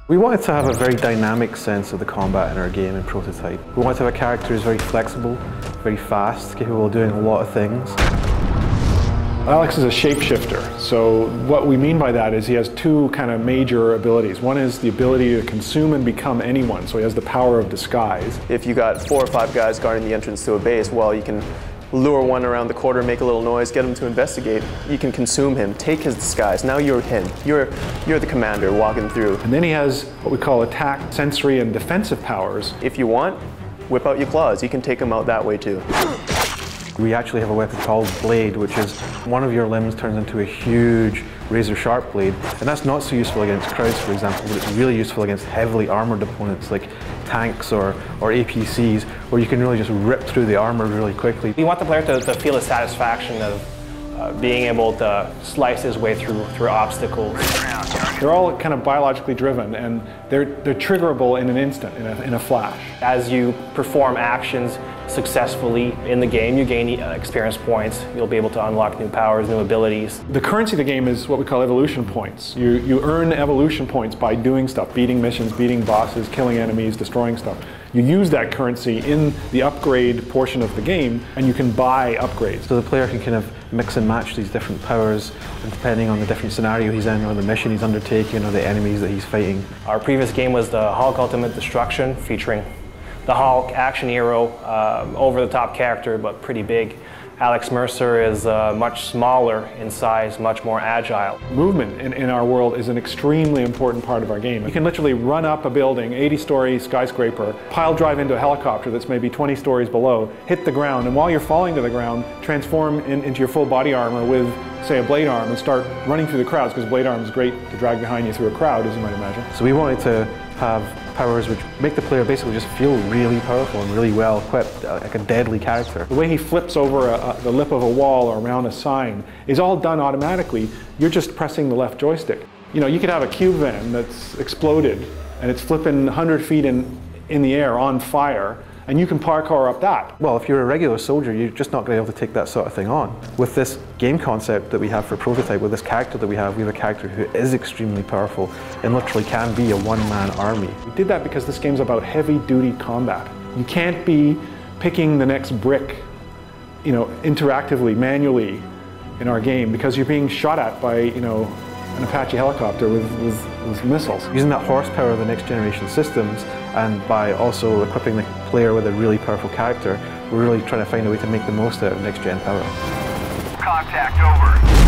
We wanted to have a very dynamic sense of the combat in our game in Prototype. We wanted to have a character who's very flexible, very fast, capable of doing a lot of things. Alex is a shapeshifter, so what we mean by that is he has two kind of major abilities. One is the ability to consume and become anyone, so he has the power of disguise. If you got 4 or 5 guys guarding the entrance to a base, well, you can lure one around the corner, make a little noise, get him to investigate. You can consume him, take his disguise. Now you're him. You're the commander walking through. And then he has what we call attack, sensory, and defensive powers. If you want, whip out your claws. You can take him out that way too. We actually have a weapon called Blade, which is one of your limbs turns into a huge razor-sharp blade. And that's not so useful against crowds, for example, but it's really useful against heavily armored opponents like tanks or APCs, where you can really just rip through the armor really quickly. We want the player to feel the satisfaction of being able to slice his way through obstacles. They're all kind of biologically driven, and they're triggerable in an instant, in a flash. As you perform actions successfully in the game, you gain experience points. You'll be able to unlock new powers, new abilities. The currency of the game is what we call evolution points. You earn evolution points by doing stuff, beating missions, beating bosses, killing enemies, destroying stuff. You use that currency in the upgrade portion of the game, and you can buy upgrades. So the player can kind of mix and match these different powers, and depending on the different scenario he's in, or the mission he's undertaking, or the enemies that he's fighting. Our previous game was the Hulk Ultimate Destruction, featuring the Hulk, action hero, over-the-top character, but pretty big. Alex Mercer is much smaller in size, much more agile. Movement in our world is an extremely important part of our game. You can literally run up a building, 80-story skyscraper, pile drive into a helicopter that's maybe 20 stories below, hit the ground, and while you're falling to the ground, transform into your full body armor with, say, a blade arm and start running through the crowds, because blade arm is great to drag behind you through a crowd, as you might imagine. So we wanted to have powers which make the player basically just feel really powerful and really well equipped, like a deadly character. The way he flips over the lip of a wall or around a sign is all done automatically. You're just pressing the left joystick. You know, you could have a cube van that's exploded and it's flipping 100 feet in the air on fire, and you can parkour up that. Well, if you're a regular soldier, you're just not going to be able to take that sort of thing on. With this game concept that we have for Prototype, with this character that we have a character who is extremely powerful and literally can be a one-man army. We did that because this game's about heavy-duty combat. You can't be picking the next brick, you know, interactively, manually in our game, because you're being shot at by, you know, an Apache helicopter with missiles. Using that horsepower of the next generation systems, and by also equipping the player with a really powerful character, we're really trying to find a way to make the most out of next gen power. Contact over.